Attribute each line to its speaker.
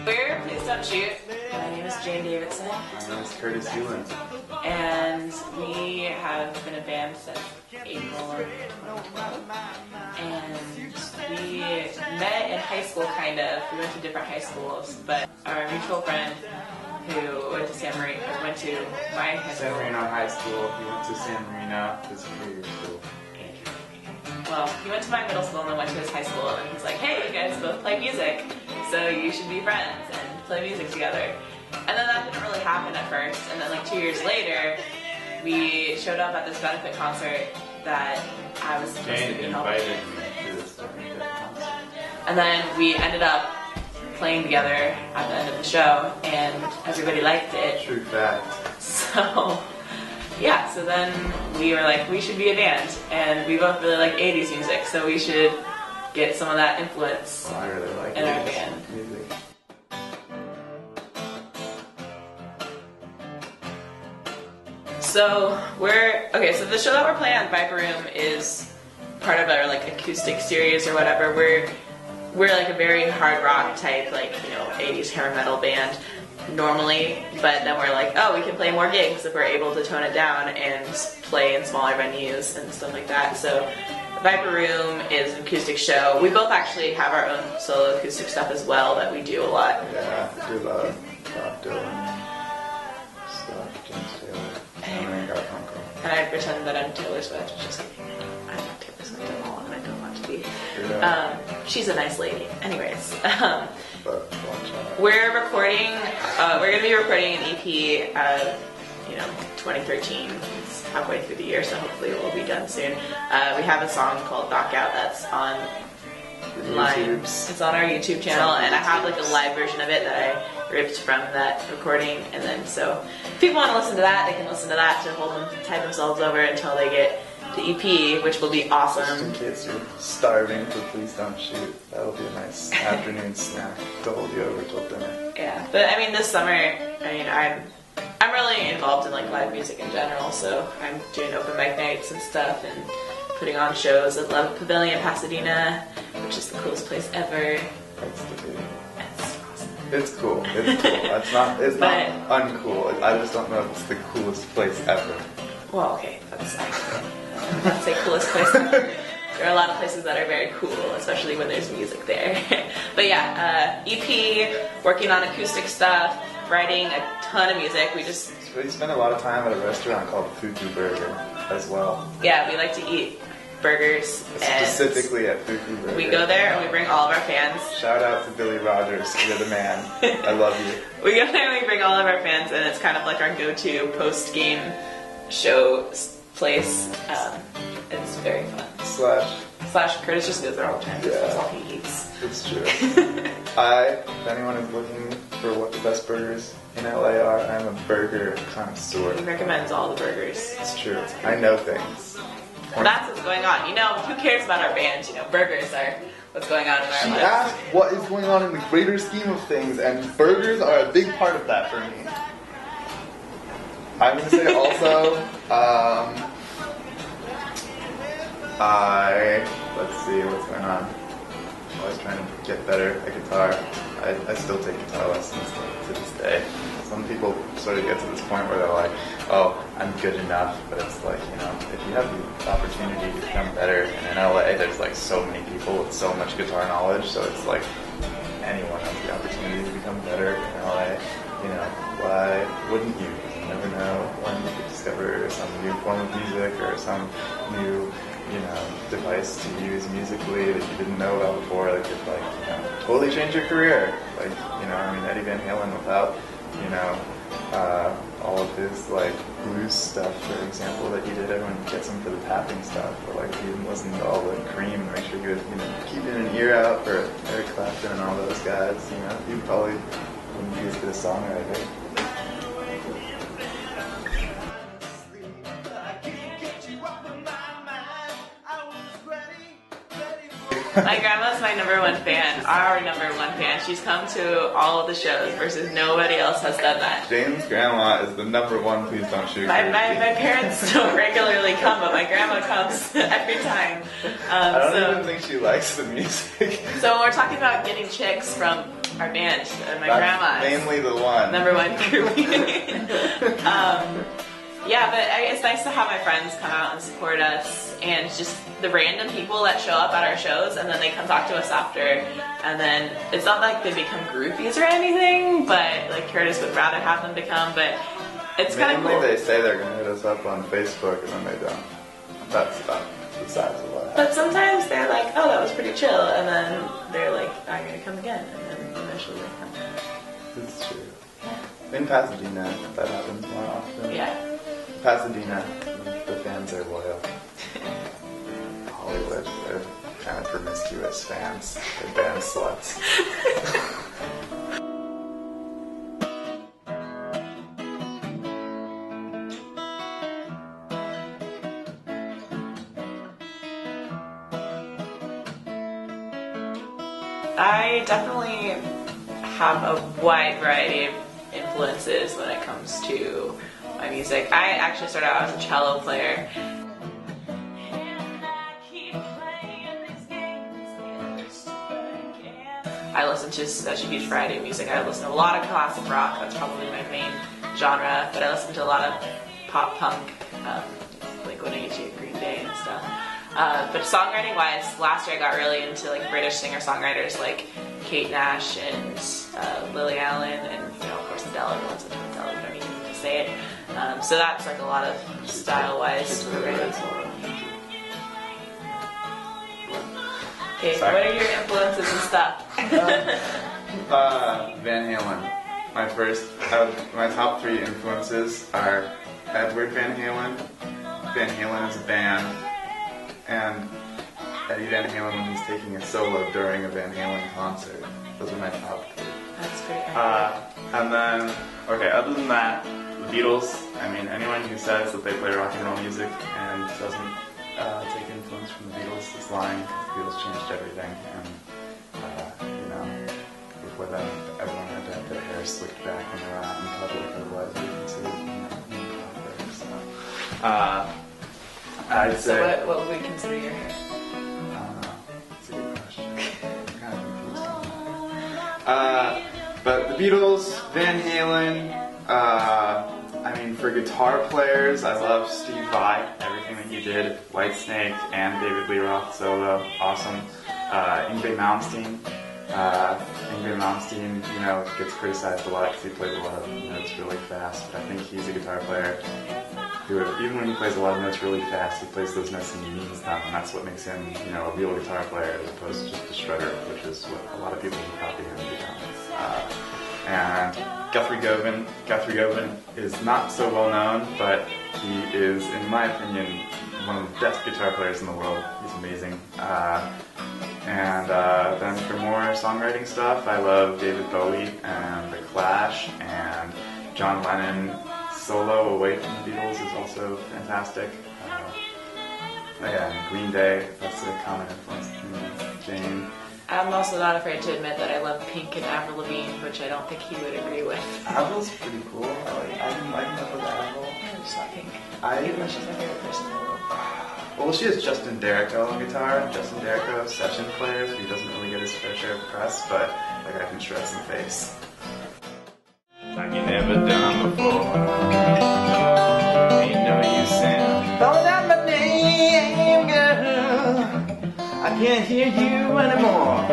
Speaker 1: We're Please Don't Shoot. My name is Jane Davidson.
Speaker 2: My name is Curtis Hewlin.
Speaker 1: And we have been a band since April of 2012. And we met in high school, kind of. We went to different high schools, but our mutual friend who went to my high school.
Speaker 2: San Marino High School. He went to San Marino. It's a four-year school.
Speaker 1: Well, he went to my middle school and then went to his high school, and he's like, hey, you guys both play music, so you should be friends and play music together. And then that didn't really happen at first, and then like 2 years later, we showed up at this benefit concert that I was supposed to be helping.
Speaker 2: Jane invited me to this benefit concert.
Speaker 1: And then we ended up playing together at the end of the show, and everybody liked it.
Speaker 2: True fact.
Speaker 1: So, yeah, so then we were like, we should be a band, and we both really like 80s music, so we should get some of that influence
Speaker 2: I really like
Speaker 1: in our band.
Speaker 2: Music.
Speaker 1: So so the show that we're playing on Viper Room is part of our like acoustic series or whatever. We're like a very hard rock type, like, 80s hair metal band normally, but then we're like, oh, we can play more gigs if we're able to tone it down and play in smaller venues and stuff like that. So Viper Room is an acoustic show. We both actually have our own solo acoustic stuff as well that we do a lot.
Speaker 2: Yeah, I do love Bob Dylan stuff, James Taylor, and Garfunkel.
Speaker 1: And I pretend that I'm Taylor Swift. Just kidding. I'm not Taylor Swift at all, and I don't want to be.
Speaker 2: Yeah.
Speaker 1: She's a nice lady. Anyways,
Speaker 2: But watch out.
Speaker 1: we're recording. We're gonna be recording an EP of 2013. It's halfway through the year, so hopefully it will be done soon. We have a song called Knockout that's on It's on our YouTube channel, and I have like a live version of it that I ripped from that recording. And then so if people want to listen to that, they can listen to that to hold them, tide themselves over until they get to EP, which will be awesome.
Speaker 2: In case you're starving for Please Don't Shoot, that'll be a nice afternoon snack to hold you over till dinner.
Speaker 1: Yeah, but I mean this summer, I'm really involved in like live music in general, so I'm doing open mic nights and stuff and putting on shows at Love Pavilion, Pasadena, which is the coolest place ever.
Speaker 2: That's the big.
Speaker 1: It's awesome.
Speaker 2: It's cool. It's cool. It's not uncool. I just don't know if it's the coolest place ever.
Speaker 1: Well, okay, that's I'd say coolest place ever. There are a lot of places that are very cool, especially when there's music there. But yeah, EP, working on acoustic stuff, writing a ton of music. We
Speaker 2: spend a lot of time at a restaurant called Fuku Burger as well.
Speaker 1: Yeah, we like to eat burgers.
Speaker 2: Specifically at Fuku Burger.
Speaker 1: We go there and we bring all of our fans.
Speaker 2: Shout out to Billy Rogers, you're the man. I love you.
Speaker 1: We go there and we bring all of our fans, and it's kind of like our go-to post-game show place. It's very fun. Slash Curtis just goes there all the time because that's all he eats.
Speaker 2: It's true. If anyone is looking for what the best burgers in LA are, I'm a burger connoisseur.
Speaker 1: He recommends all the burgers.
Speaker 2: It's true. I know things.
Speaker 1: That's what's going on. Who cares about our band? Burgers are what's going on in our
Speaker 2: She
Speaker 1: lives.
Speaker 2: asked what is going on in the greater scheme of things, and burgers are a big part of that for me. I'm going to say also, let's see what's going on. I'm always trying to get better at guitar. I still take guitar lessons to this day. Some people sort of get to this point where they're like, oh, I'm good enough, but it's like, if you have the opportunity to become better, and in LA there's like so many people with so much guitar knowledge, so it's like anyone has the opportunity to become better in LA. Why wouldn't you? You never know when you could discover some new form of music or some new device to use musically that you didn't know about before that could totally change your career. Eddie Van Halen without, all of his blues stuff, for example, that he did. Everyone gets him for the tapping stuff, but he didn't listen to all the Cream and make sure he was keeping an ear out for Eric Clapton and all those guys. He probably wouldn't be as good a songwriter.
Speaker 1: My grandma's my #1 fan, our #1 fan. She's come to all of the shows versus nobody else has done that.
Speaker 2: Jane's grandma is the #1 Please Don't Shoot.
Speaker 1: My parents don't regularly come, but my grandma comes every time.
Speaker 2: I don't even think she likes the music.
Speaker 1: So when we're talking about getting chicks from our band and my
Speaker 2: That's
Speaker 1: grandma's
Speaker 2: mainly the one.
Speaker 1: #1 groupie. Yeah, but it's nice to have my friends come out and support us, and just the random people that show up at our shows, and then they come talk to us after, and then it's not like they become groupies or anything, but like Curtis would rather have them become, but it's kind of cool.
Speaker 2: They say they're going to hit us up on Facebook, and then they don't. That's about the size of what happens.
Speaker 1: But sometimes they're like, oh, that was pretty chill, and then they're like, I'm going to come again, and then eventually they come.
Speaker 2: It's true. In Pasadena, that happens more often.
Speaker 1: Yeah.
Speaker 2: Pasadena, the fans are loyal. Hollywood, they're kind of promiscuous fans. They're band sluts.
Speaker 1: I definitely have a wide variety of influences when it comes to my music. I actually started out as a cello player. I listen to such a huge variety of music. I listen to a lot of classic rock, that's probably my main genre, but I listen to a lot of pop punk, like Blink-182, Green Day and stuff. But songwriting wise, last year I got really into like British singer-songwriters like Kate Nash and Lily Allen, and of course Adele. Everyone's into Adele, you don't even need to say it. So that's like a lot of style-wise. Okay, so what are your influences and stuff?
Speaker 2: Van Halen. My top 3 influences are Edward Van Halen, Van Halen as a band, and Eddie Van Halen when he's taking a solo during a Van Halen concert. Those are my top 3.
Speaker 1: That's pretty accurate.
Speaker 2: And then, other than that, the Beatles. I mean, anyone who says that they play rock and roll music and doesn't take influence from the Beatles is lying. The Beatles changed everything, and before them, everyone had to have their hair slicked back when they were out in public, otherwise they considered I'd say.
Speaker 1: So what would we consider your hair?
Speaker 2: That's a good question. I'm kind of confused on that. But the Beatles, Van Halen. For guitar players, I love Steve Vai. Everything that he did, Whitesnake and David Lee Roth solo, awesome. Yngwie Malmsteen. Yngwie Malmsteen, gets criticized a lot because he plays a lot of notes really fast. But I think he's a guitar player who, even when he plays a lot of notes really fast, he plays those notes and he means them, and that's what makes him, a real guitar player as opposed to just a shredder, which is what a lot of people who copy him become. And Guthrie Govan. Guthrie Govan is not so well known, but he is, in my opinion, one of the best guitar players in the world. He's amazing. And then for more songwriting stuff, I love David Bowie and The Clash, and John Lennon solo away from the Beatles is also fantastic. And Green Day, that's a common influence to me. Jane.
Speaker 1: I'm also not afraid to admit that I love Pink and Avril Lavigne, which I don't think he would agree with.
Speaker 2: Avril's pretty cool. I can live with Avril.
Speaker 1: I just love Pink.
Speaker 2: Even
Speaker 1: though she's my favorite person in the world.
Speaker 2: Well, she has Justin Derrico on guitar. Justin Derrico, session player, so he doesn't really get his fair share of press, but that guy can shred some face. Like you never done before. Ain't no use in calling out my name, girl. I can't hear you anymore.